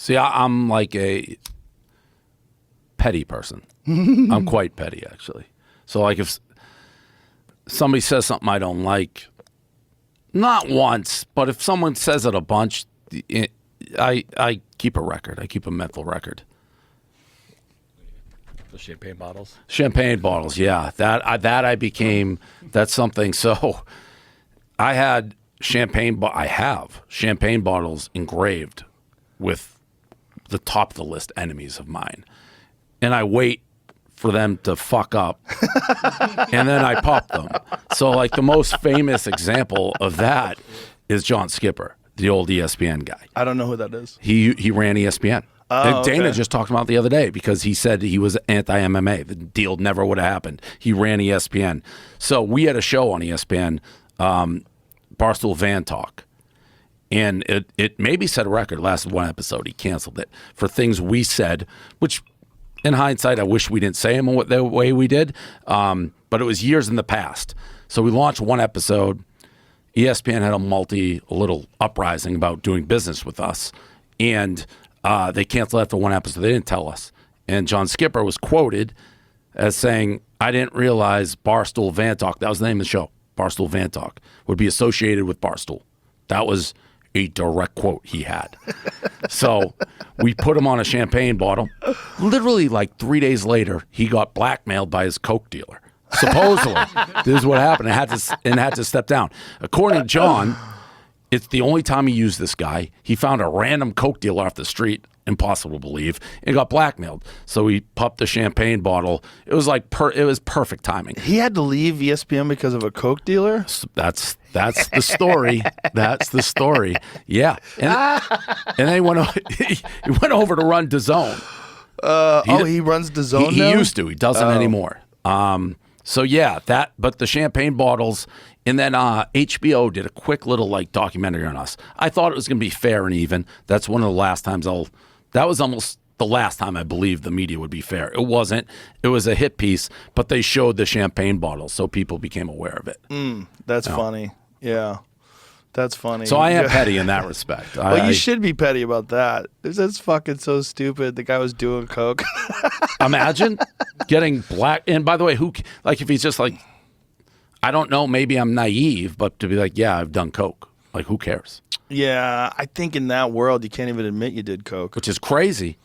See, I'm like a petty person. I'm quite petty, actually. So, like, if somebody says something I don't like, not once, but if someone says it a bunch, I keep a record. I keep a mental record. The champagne bottles? Champagne bottles, yeah. That's something. So I have champagne bottles engraved with the top of the list enemies of mine. And I wait for them to fuck up, and then I pop them. So, like, the most famous example of that is John Skipper, the old ESPN guy. I don't know who that is. He ran ESPN. Oh, Dana okay. just talked about it the other day because he said he was anti-MMA. The deal never would have happened. He ran ESPN. So we had a show on ESPN, Barstool Van Talk. And it maybe set a record. Lasted one episode. He canceled it for things we said, which in hindsight, I wish we didn't say them the way we did. But it was years in the past. So we launched one episode. ESPN had a little uprising about doing business with us. And they canceled after one episode. They didn't tell us. And John Skipper was quoted as saying, I didn't realize Barstool Van Talk, that was the name of the show, Barstool Van Talk, would be associated with Barstool. That was a direct quote he had. So we put him on a champagne bottle. Literally like 3 days later, he got blackmailed by his Coke dealer. Supposedly. This is what happened. And had to step down. According to John, it's the only time he used this guy. He found a random Coke dealer off the street, impossible to believe, and got blackmailed. So he popped the champagne bottle. It was like it was perfect timing. He had to leave ESPN because of a Coke dealer? That's the story. That's the story. Yeah. And then he went over to run DAZN. He runs DAZN He now? used to. He doesn't anymore. So yeah, but the champagne bottles, and then HBO did a quick little like documentary on us. I thought it was going to be fair and even. That's one of the last times that was almost the last time I believed the media would be fair. It wasn't. It was a hit piece, but they showed the champagne bottles, so people became aware of it. That's funny. Yeah. That's funny. So I am petty in that respect. Well, you should be petty about that. That's fucking so stupid. The guy was doing Coke. Imagine getting black. And by the way, if he's just like, I don't know, maybe I'm naive, but to be like, yeah, I've done Coke. Like, who cares? Yeah, I think in that world, you can't even admit you did Coke. Which is crazy.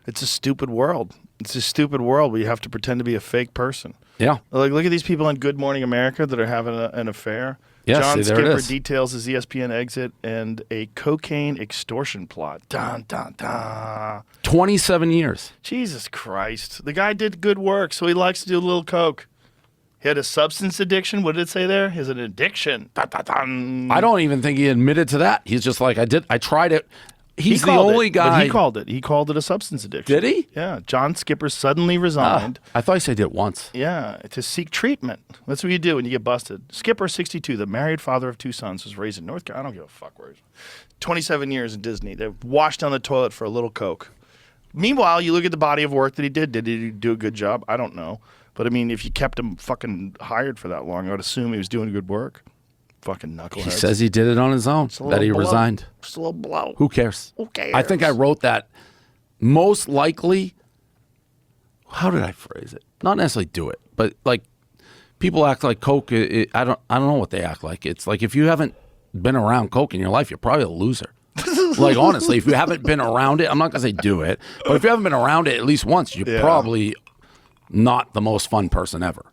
It's a stupid world. It's a stupid world where you have to pretend to be a fake person. Yeah. Like, look at these people on Good Morning America that are having an affair. Yeah, John see, there it Skipper is. details his ESPN exit and a cocaine extortion plot. Dun, dun, dun. 27 years. Jesus Christ. The guy did good work, so he likes to do a little Coke. He had a substance addiction. What did it say there? He has an addiction. Dun, dun, dun. I don't even think he admitted to that. He's just like, I tried it. He's the only guy. But he called it. He called it a substance addiction. Did he? Yeah. John Skipper suddenly resigned. I thought he said it once. Yeah, to seek treatment. That's what you do when you get busted. Skipper, 62, the married father of 2 sons, was raised in North Carolina. I don't give a fuck where he's 27 years in Disney. They washed down the toilet for a little Coke. Meanwhile, you look at the body of work that he did. Did he do a good job? I don't know. But, I mean, if you kept him fucking hired for that long, I would assume he was doing good work. Fucking knuckleheads. He says he did it on his own, that he resigned. Just a little blow. Who cares? Who cares? I think I wrote that most likely. How did I phrase it? Not necessarily do it, but like people act like Coke. I don't know what they act like. It's like if you haven't been around Coke in your life, you're probably a loser. Like honestly, if you haven't been around it, I'm not gonna say do it, but if you haven't been around it at least once, you're probably not the most fun person ever.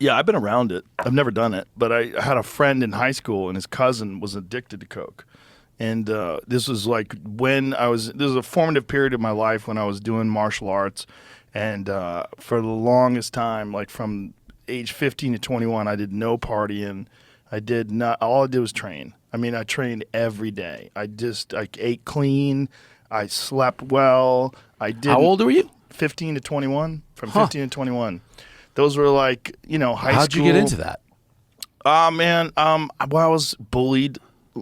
Yeah, I've been around it. I've never done it, but I had a friend in high school, and his cousin was addicted to Coke. And this was like this was a formative period of my life when I was doing martial arts. And for the longest time, like from age 15 to 21, I did no partying. All I did was train. I mean, I trained every day. I ate clean. I slept well. How old were you? 15 to 21. From 15 to 21. Those were like, high school. How'd you get into that? Man, well, I was bullied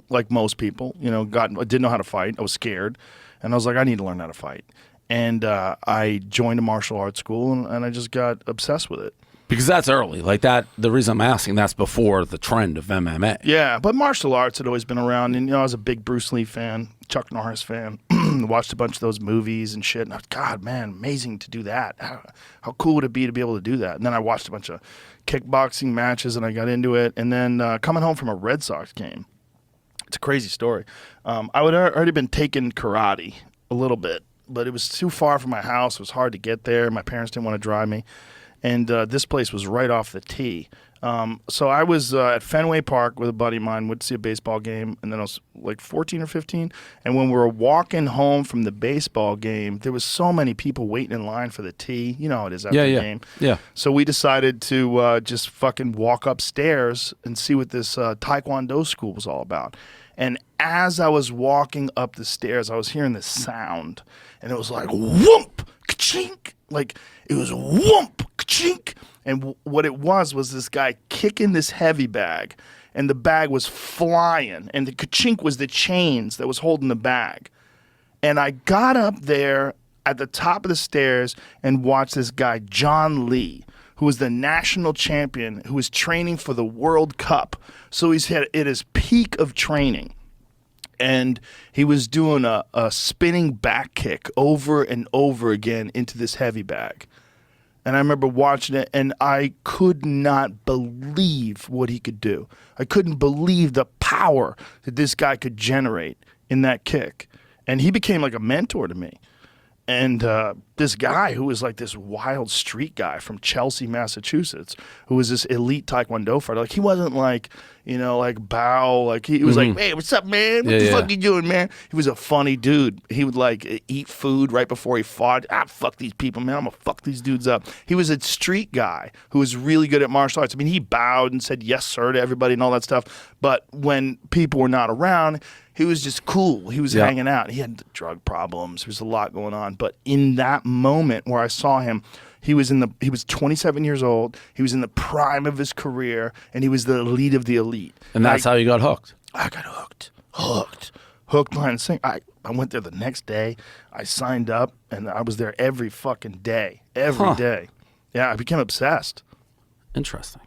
like most people, I didn't know how to fight. I was scared. And I was like, I need to learn how to fight. And I joined a martial arts school, and I just got obsessed with it. Because that's early. Like that, the reason I'm asking, that's before the trend of MMA. Yeah, but martial arts had always been around. And, I was a big Bruce Lee fan, Chuck Norris fan. watched a bunch of those movies and shit. And I was, God, man, amazing to do that. How cool would it be to be able to do that? And then I watched a bunch of kickboxing matches and I got into it. And then coming home from a Red Sox game, it's a crazy story. I would already been taking karate a little bit, but it was too far from my house. It was hard to get there. My parents didn't want to drive me. And this place was right off the tee. So I was at Fenway Park with a buddy of mine, went to see a baseball game, and then I was like 14 or 15. And when we were walking home from the baseball game, there was so many people waiting in line for the tee. You know how it is after the game. Yeah. So we decided to just fucking walk upstairs and see what this Taekwondo school was all about. And as I was walking up the stairs, I was hearing this sound, and it was like, whoomp, ka-chink. Like, it was whoomp, ka-chink. And what it was this guy kicking this heavy bag, and the bag was flying, and the ka-chink was the chains that was holding the bag. And I got up there at the top of the stairs and watched this guy, John Lee, who was the national champion, who was training for the World Cup. So he's at his peak of training. And he was doing a spinning back kick over and over again into this heavy bag. And I remember watching it, and I could not believe what he could do. I couldn't believe the power that this guy could generate in that kick. And he became like a mentor to me. And this guy who was like this wild street guy from Chelsea, Massachusetts, who was this elite Taekwondo fighter. Like, he wasn't like, you know, like bow. Like, he was like, hey, what's up, man? What the fuck you doing, man? He was a funny dude. He would like eat food right before he fought. Fuck these people, man. I'm gonna fuck these dudes up. He was a street guy who was really good at martial arts. I mean, he bowed and said yes, sir, to everybody and all that stuff. But when people were not around, he was just cool. He was hanging out. He had drug problems. There was a lot going on. But in that moment where I saw him, he was 27 years old. He was in the prime of his career, and he was the elite of the elite. And that's how you got hooked. I got hooked, line, and sinker. I went there the next day. I signed up, and I was there every fucking day, every day. Yeah, I became obsessed. Interesting.